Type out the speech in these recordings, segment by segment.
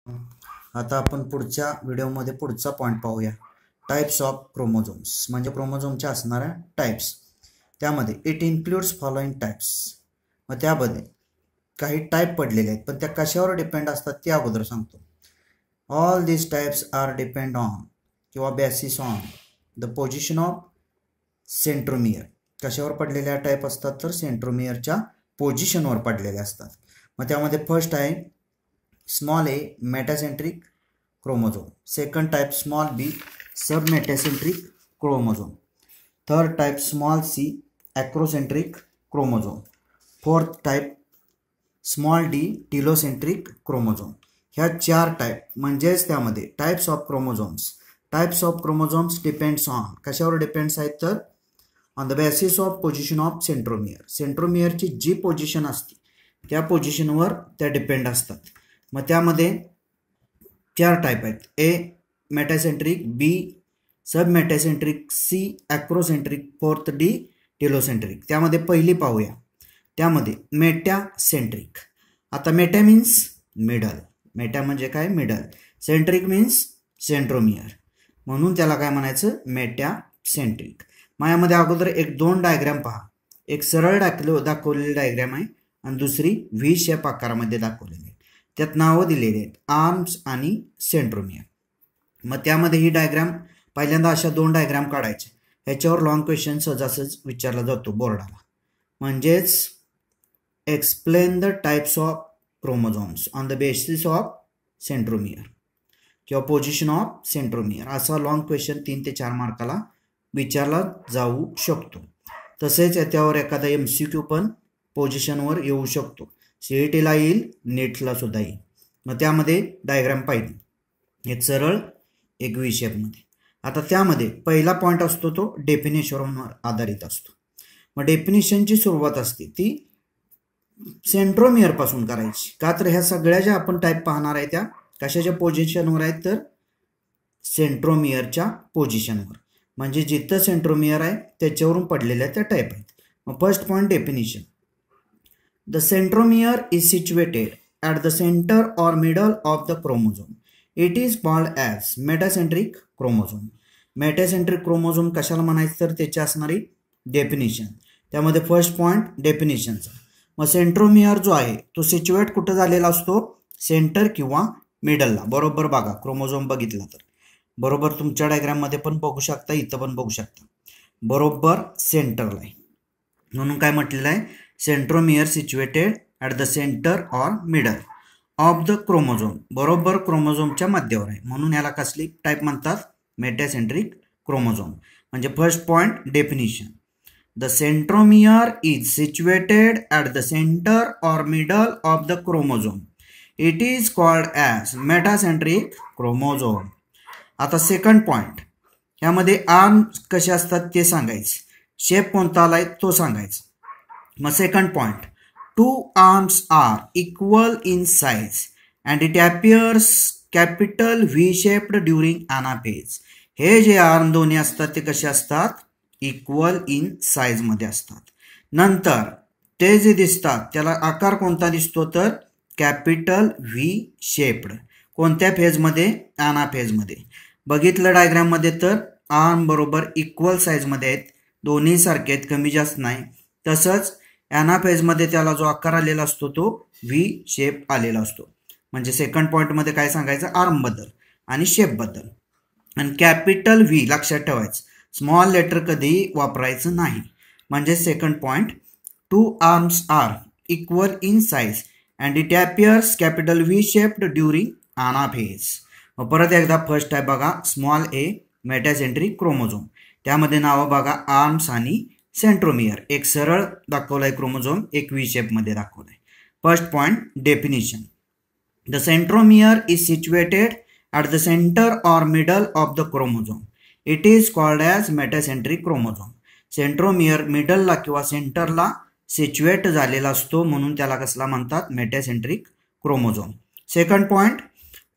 आता आपण पुढच्या व्हिडिओमध्ये पुढचा पॉईंट पाहूया. टाइप्स ऑफ क्रोमोझोम्स म्हणजे क्रोमोझोमच्या असणाऱ्या टाइप्स. त्यामध्ये इट इन्क्लूड्स फॉलोइंग टाइप्स. मग त्यामध्ये काही टाइप पडलेले आहेत, पण त्या कशावर डिपेंड असतात ते अगोदर सांगतो. All these types are depend on किंवा basis on the position of centromere. कशावर पडलेल्या टाइप असतात तर सेंट्रोमियरच्या पोझिशनवर पडलेल्या असतात. मग त्यामध्ये फर्स्ट आहे small A metacentric chromosome, second type small B sub metacentric chromosome, third type small C acrocentric chromosome, fourth type small D telocentric chromosome. ह्या 4 टाइप म्हणजेच त्यामध्ये types of chromosomes. Types of chromosomes depends on कशावर depends आहेत तर on the basis of position of centromere. सेंट्रोमियरची जी position असते त्या पोझिशनवर त्या डिपेंड असतात. मग त्यामध्ये 4 टाइप आहेत. A metacentric, B sub metacentric, C acrocentric, fourth D telocentric. त्यामध्ये पहिली पाहूया. त्यामध्ये मेटासेंट्रिक. आता मेटा मीन्स मिडल. मेटा म्हणजे काय मिडल. सेंट्रिक मीन्स सेंट्रोमियर, म्हणून त्याला काय म्हणायचं मेटासेंट्रिक. माझ्यामध्ये अगोदर 1-2 डायग्राम पहा. एक सरळ दाखवलेली डायग्राम आहे आणि दुसरी व्ही शेप आकारामध्ये दाखवलेली आहे. त्यात नावं दिलेली आहेत आर्म्स आणि सेंट्रोमियर. मग त्यामध्ये ही डायग्राम पहिल्यांदा अशा 2 डायग्राम काढायचे. ह्याच्यावर लॉंग क्वेश्चन सहजासहज विचारला जातो बोर्डाला. म्हणजेच explain the types of chromosomes on the basis of centromere किंवा पोझिशन ऑफ सेंट्रोमियर, असा लॉंग क्वेश्चन 3 ते 4 मार्काला विचारला जाऊ शकतो. तसेच याच्यावर एखादा MCQ पण पोझिशनवर येऊ शकतो. CETला येईल, नेटला सुद्धा येईल. मग त्यामध्ये डायग्राम पाहिजे, एक सरळ एक व्ही शेपमध्ये. आता त्यामध्ये पहिला पॉईंट असतो तो डेफिनेशनवर आधारित असतो. मग डेफिनेशनची सुरुवात असते ती सेंट्रोमियरपासून करायची. का तर ह्या सगळ्या ज्या आपण टाईप पाहणार आहे त्या कशाच्या पोझिशनवर आहेत तर सेंट्रोमियरच्या पोझिशनवर, म्हणजे जिथं सेंट्रोमियर आहे त्याच्यावरून पडलेल्या त्या टाईप आहेत. मग first point definition. The centromere is situated at the center or middle of the chromosome. It is called as metacentric chromosome. Metacentric chromosome कशाला म्हणायचं तर त्याची असणारी डेफिनेशन. त्यामध्ये फर्स्ट पॉईंट डेफिनेशनचा. मग सेंट्रोमियर जो आहे तो सिच्युएट कुठं झालेला असतो सेंटर किंवा मिडलला. बरोबर बघा, क्रोमोझोम बघितला तर बरोबर तुमच्या डायग्राममध्ये पण बघू शकता, इथं पण बघू शकता, बरोबर सेंटरला आहे. म्हणून काय म्हटलेलं आहे centromere situated at the centre or middle of the chromosome. बरोबर क्रोमोझोमच्या मध्यावर आहे, म्हणून याला कसली टाईप म्हणतात मेटासेंट्रिक क्रोमोझोम. म्हणजे first point definition. The centromere is situated at the centre or middle of the chromosome. It is called as metacentric chromosome. आता second point, यामध्ये आर्म कसे असतात ते सांगायचं, शेप कोणता आलाय तो सांगायचा. मग second point, 2 arms are equal in size and it appears capital V-shaped during anaphase. हे जे आर्म दोन्ही असतात ते कसे असतात इक्वल इन साईज मध्ये असतात. नंतर ते जे दिसतात त्याला आकार कोणता दिसतो तर कॅपिटल व्ही शेप्ड. कोणत्या फेजमध्ये ॲनाफेजमध्ये. बघितलं डायग्राममध्ये तर आर्म बरोबर इक्वल साईजमध्ये आहेत, दोन्ही सारखे आहेत, कमी जास्त नाही. तसंच ॲनाफेजमध्ये त्याला जो आकार आलेला असतो तो व्ही शेप आलेला असतो. म्हणजे सेकंड पॉईंटमध्ये काय सांगायचं आर्मबद्दल आणि शेपबद्दल. आणि कॅपिटल व्ही लक्षात ठेवायचं, स्मॉल लेटर कधीही वापरायचं नाही. म्हणजे second point, 2 arms are equal in size and it appears capital V shaped during anaphase. परत एकदा फर्स्ट आहे बघा स्मॉल ए मेटासेंट्रिक क्रोमोझोम. त्यामध्ये नावं बघा आर्म्स आणि सेंट्रोमियर. एक सरळ दाखवलाय क्रोमोझोम, एक व्ही शेपमध्ये दाखवलाय. First point definition. The centromere is situated at the centre or middle of the chromosome. It is called as metacentric chromosome. Centromere मिडलला किंवा सेंटरला सिच्युएट झालेला असतो, म्हणून त्याला कसला म्हणतात metacentric chromosome. Second point,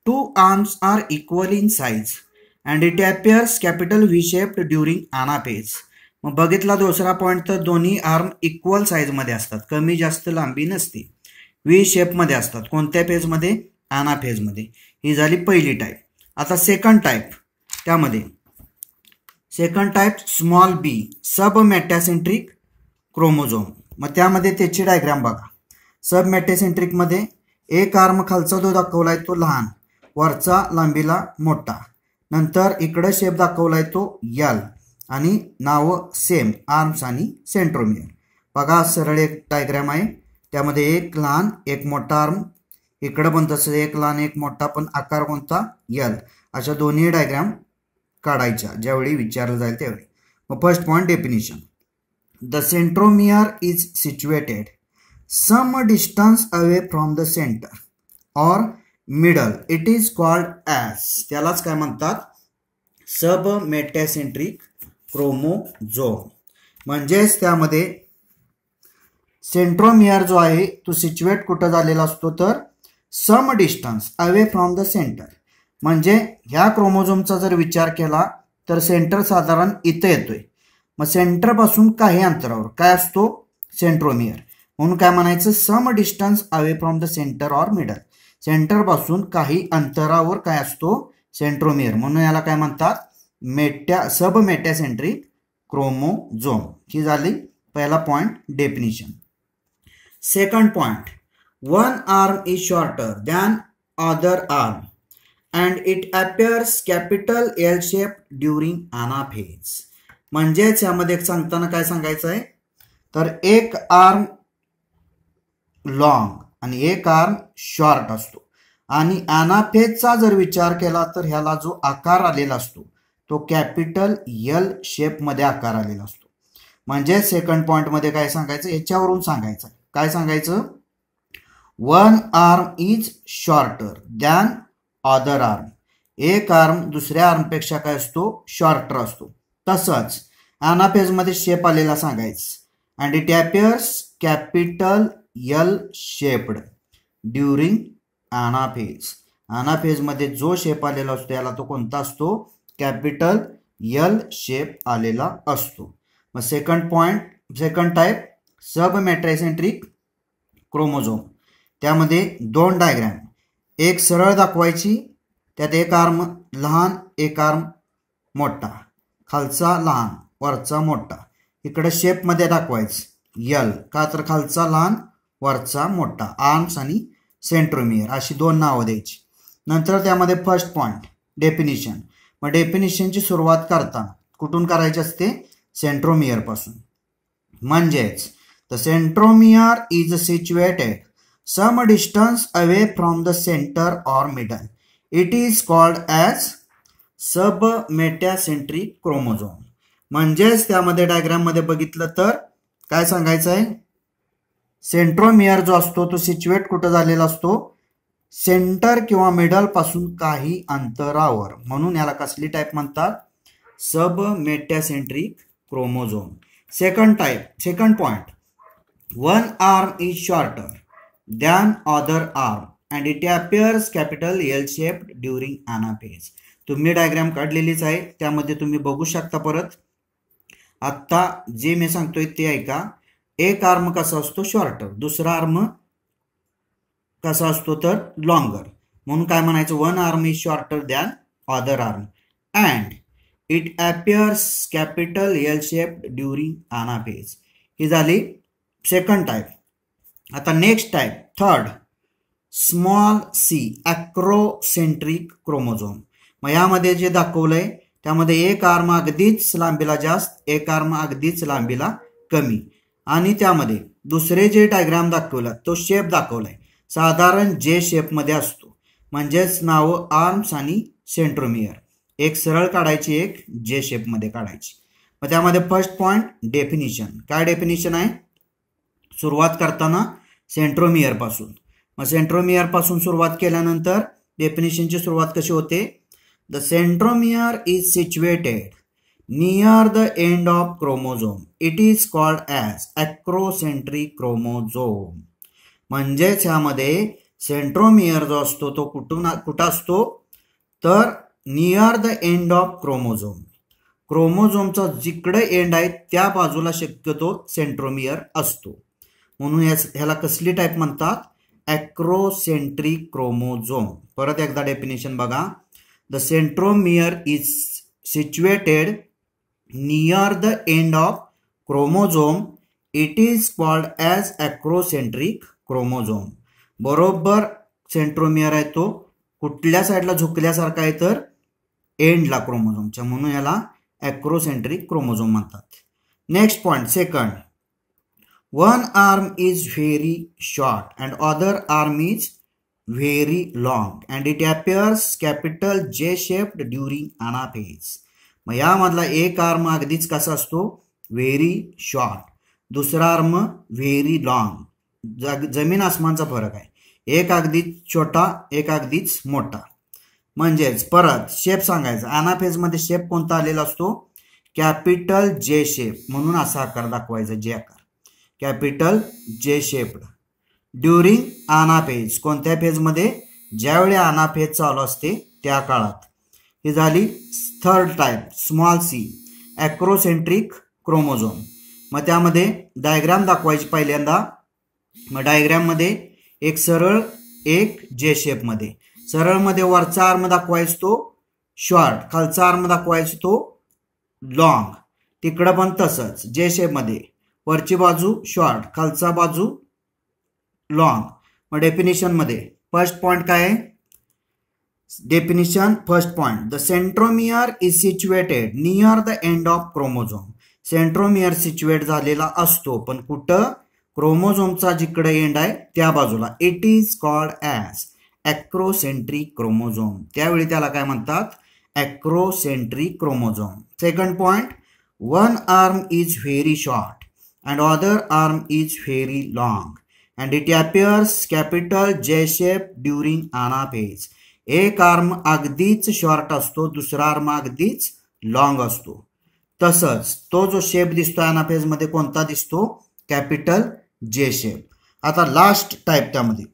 2 arms are equal in size and it appears capital V shaped during anaphase. मग बघितला दुसरा पॉईंट तर दोन्ही आर्म इक्वल साईजमध्ये असतात, कमी जास्त लांबी नसते, व्ही शेपमध्ये असतात. कोणत्या फेजमध्ये ॲनाफेजमध्ये. ही झाली पहिली टाईप. आता सेकंड टाईप, त्यामध्ये सेकंड टाईप स्मॉल बी सब मेटॅसेंट्रिक क्रोमोझोम. मग त्यामध्ये त्याची डायग्राम बघा. सब मेटॅसेंट्रिकमध्ये एक आर्म खालचा जो दाखवलाय तो लहान, वरचा लांबीला मोठा. नंतर इकडं शेप दाखवलाय तो यल आणि नावं सेम, आर्म्स आणि सेंट्रोमियर. बघा सरळ एक डायग्राम आहे. त्यामध्ये एक लहान एक मोठा आर्म, इकडं पण तसं एक लहान एक मोठा, पण आकार कोणता यल. अशा दोन्ही डायग्राम काढायच्या ज्यावेळी विचारलं जाईल त्यावेळी. मग first point definition. The centromere is situated some distance away from the centre or middle. It is called as, त्यालाच काय म्हणतात, सब मेटॅसेंट्रिक क्रोमोझोम. म्हणजेच त्यामध्ये सेंट्रोमियर जो आहे तो सिच्युएट कुठं झालेला असतो तर some distance away from the centre. म्हणजे ह्या क्रोमोझोमचा जर विचार केला तर सेंटर साधारण इथं येतोय. मग सेंटरपासून काही अंतरावर काय असतो सेंट्रोमियर. म्हणून काय म्हणायचं, some distance away from the centre or middle. सेंटरपासून काही अंतरावर काय असतो सेंट्रोमियर. म्हणून याला काय म्हणतात सब मेटॅसेंट्रिक क्रोमोझोम. ही झाली पहिला point definition. Second point, one arm is shorter than other arm and it appears capital L shape during anaphase. म्हणजेच यामध्ये सांगताना काय सांगायचं आहे तर एक आर्म लॉंग आणि एक आर्म शॉर्ट असतो. आणि ॲनाफेजचा जर विचार केला तर ह्याला जो आकार आलेला असतो तो कॅपिटल यल शेपमध्ये आकार आलेला असतो. म्हणजे सेकंड पॉईंटमध्ये काय सांगायचं, याच्यावरून सांगायचं. काय सांगायचं, one arm is shorter than other arm. एक आर्म दुसऱ्या आर्मपेक्षा काय असतो शॉर्टर असतो. तसंच ॲनाफेजमध्ये शेप आलेला सांगायचं. And it appears capital L shaped during anaphase. ॲनाफेजमध्ये जो शेप आलेला असतो याला तो कोणता असतो कॅपिटल यल शेप आलेला असतो. मग सेकंड पॉईंट, सेकंड टाईप सब मेटॅसेंट्रिक क्रोमोझोम. त्यामध्ये दोन डायग्राम, एक सरळ दाखवायची, त्यात एक आर्म लहान एक आर्म मोठा, खालचा लहान वरचा मोठा. इकडे शेपमध्ये दाखवायचं यल, का तर खालचा लहान वरचा मोठा, आर्म्स आणि सेंट्रोमियर अशी दोन नावं द्यायची. नंतर त्यामध्ये फर्स्ट पॉईंट डेफिनिशन. मग डेफिनिशनची सुरुवात करताना कुठून करायची असते सेंट्रोमियर पासून. म्हणजेच the centromere is situated some distance away from the centre or middle. It is called as sub metacentric chromosome. म्हणजेच त्यामध्ये डायग्राममध्ये बघितलं तर काय सांगायचं आहे, सेंट्रोमियर जो असतो तो सिच्युएट कुठं झालेला असतो सेंटर किंवा मिडल पासून काही अंतरावर. म्हणून याला कसली टाईप म्हणतात sub metacentric chromosome. Second type, second point, one arm is shorter than other arm and it appears capital L shaped during anaphase. तुम्ही डायग्राम काढलेलीच आहे, त्यामध्ये तुम्ही बघू शकता. परत आत्ता जे मी सांगतोय ते ऐका. एक आर्म कसा असतो शॉर्टर, दुसरा आर्म कसा असतो तर लॉंगर. म्हणून काय म्हणायचं, one arm is shorter than other arm and it appears capital L shaped during anaphase. ही झाली सेकंड टाईप. आता next type third, small C acrocentric chromosome. मग यामध्ये जे दाखवलंय त्यामध्ये एक आर्म अगदीच लांबीला जास्त, एक आर्म अगदीच लांबीला कमी. आणि त्यामध्ये दुसरे जे डायग्राम दाखवला तो शेप दाखवलाय साधारण जे शेपमध्ये असतो. म्हणजेच नावं आर्म्स आणि सेंट्रोमियर. एक सरळ काढायची, एक जे शेपमध्ये काढायची. मग त्यामध्ये फर्स्ट पॉईंट डेफिनिशन. काय डेफिनिशन आहे, सुरुवात करताना सेंट्रोमियर पासून. मग सेंट्रोमियर पासून सुरुवात केल्यानंतर डेफिनिशनची सुरुवात कशी होते, the centromere is situated near the end of chromosome. It is called as acrocentric chromosome. म्हणजेच ह्यामध्ये सेंट्रोमियर जो असतो तो कुठं असतो तर near the end of chromosome. क्रोमोझोमचा जिकडे एंड आहे त्या बाजूला शक्यतो सेंट्रोमियर असतो. म्हणून ह्याला कसली टाईप म्हणतात ॲक्रोसेंट्रिक क्रोमोझोम. परत एकदा डेफिनेशन बघा. The centromere is situated near the end of chromosome. It is called as acrocentric chromosome. बरोबर सेंट्रोमियर आहे तो कुठल्या साईडला झुकल्यासारखा आहे तर एंडला क्रोमोझोमच्या, म्हणून याला ॲक्रोसेंट्रिक क्रोमोझोम म्हणतात. Next point second. One arm is very short and other arm is very long and it appears capital J shaped during anaphase. मग यामधला एक आर्म अगदीच कसा असतो व्हेरी शॉर्ट, दुसरा आर्म व्हेरी लॉंग. जमीन आसमानचा फरक आहे. एक अगदीच छोटा एक अगदीच मोठा. म्हणजेच परत शेप सांगायचा. अनाफेजमध्ये शेप कोणता आलेला असतो कॅपिटल जे शेप, म्हणून असा आकार दाखवायचा जे आकार कॅपिटल जे शेप्ड. ड्युरिंग अनाफेज कोणत्या फेजमध्ये ज्यावेळी अनाफेज चालू असते त्या काळात. ही झाली third type small C acrocentric chromosome. मग त्यामध्ये डायग्राम दाखवायची पहिल्यांदा. मग डायग्राममध्ये एक सरळ एक जे शेपमध्ये. सरळमध्ये वरचा आर्म दाखवायचा तो शॉर्ट, खालचा आर्म दाखवायचा तो लॉंग. तिकडं पण तसंच जे शेपमध्ये वरची बाजू शॉर्ट खालचा बाजू लॉंग. मग डेफिनेशनमध्ये फर्स्ट पॉइंट काय आहे. Definition first point. The centromere is situated near the end of chromosome. Centromere situate झालेला असतो पण कुठं क्रोमोझोमचा जिकडे एंड आहे त्या बाजूला. It is called as acrocentric chromosome. त्यावेळी त्याला काय म्हणतात acrocentric chromosome. Second point. One arm is very short and other arm is very long and it appears capital J shape during anaphase. एक आर्म अगदीच short असतो, दुसरा arm अगदीच long असतो. तसंच तो जो शेप दिसतो अनाफेजमध्ये कोणता दिसतो कॅपिटल जे शेप. आता लास्ट टाईप त्यामध्ये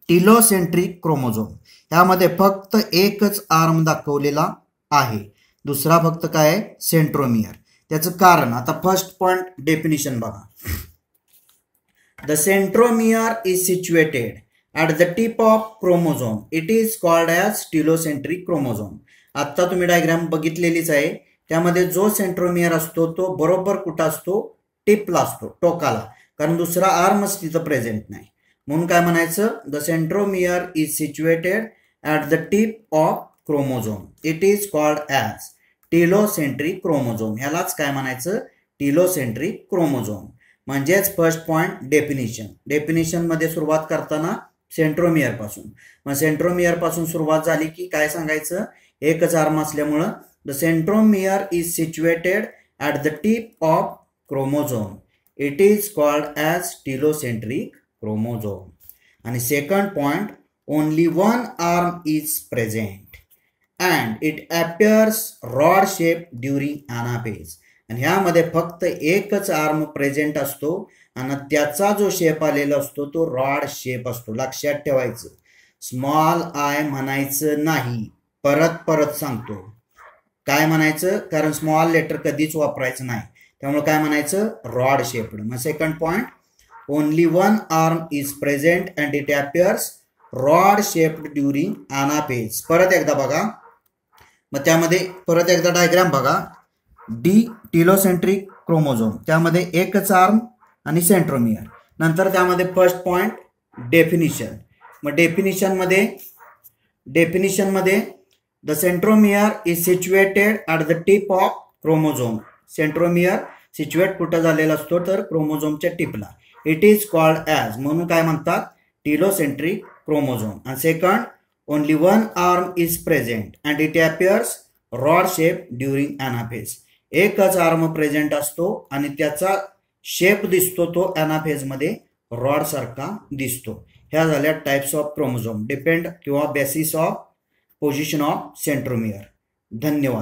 टिलोसेंट्रिक क्रोमोझोम. यामध्ये फक्त एकच आर्म दाखवलेला आहे, दुसरा फक्त काय आहे सेंट्रोमियर. त्याचं कारण आता फर्स्ट पॉइंट डेफिनेशन बघा. The centromere is situated at the tip of chromosome. It is called as telocentric chromosome. आत्ता तुम्ही डायग्राम बघितलेलीच आहे. त्यामध्ये जो सेंट्रोमियर असतो तो बरोबर कुठं असतो टिपला असतो, टोकाला, कारण दुसरा आर्मच तिथं प्रेझेंट नाही. म्हणून काय म्हणायचं the centromere is situated at the tip of chromosome. It is called as telocentric chromosome. ह्यालाच काय म्हणायचं टिलोसेंट्रिक क्रोमोझोम. म्हणजेच फर्स्ट पॉइंट डेफिनेशन. डेफिनेशनमध्ये सुरुवात करताना सेंट्रोमियर पासून. मग सेंट्रोमियर पासून सुरुवात झाली की काय सांगायचं एकच आर्म असल्यामुळं the centromere is situated at the tip of chromosome. It is called as telocentric chromosome. आणि second point. Only one arm is present and it appears rod shape during anaphase. आणि ह्यामध्ये फक्त एकच आर्म प्रेझेंट असतो आणि त्याचा जो shape आलेला असतो तो रॉड शेप असतो. लक्षात ठेवायचं स्मॉल आय म्हणायचं नाही. परत परत सांगतो काय म्हणायचं, कारण स्मॉल लेटर कधीच वापरायचं नाही. त्यामुळे काय म्हणायचं रॉड शेप्ड. मग second point. Only one arm is present and it appears rod shaped during anaphase. परत एकदा बघा. मग त्यामध्ये परत एकदा डायग्राम बघा. The telocentric chromosome. त्यामध्ये एकच आर्म आणि सेंट्रोमियर. नंतर त्यामध्ये फर्स्ट पॉइंट डेफिनिशन. मग डेफिनिशनमध्ये the centromere is situated at the tip of chromosome. Centromere situate कुठं झालेला असतो तर क्रोमोझोमच्या टिपला. इट इज कॉल्ड ॲज म्हणून काय म्हणतात टिलोसेंट्रिक क्रोमोझोम. आणि second. Only one arm is present and it appears rod shape during anaphase. एकच आर्म प्रेझेंट असतो आणि त्याचा शेप दिसतो तो अनाफेजमध्ये रॉड सारखा दिसतो. ह्या झाल्या टाइप्स ऑफ क्रोमोझोम. डिपेंड किंवा basis of position of centromere. धन्यवाद.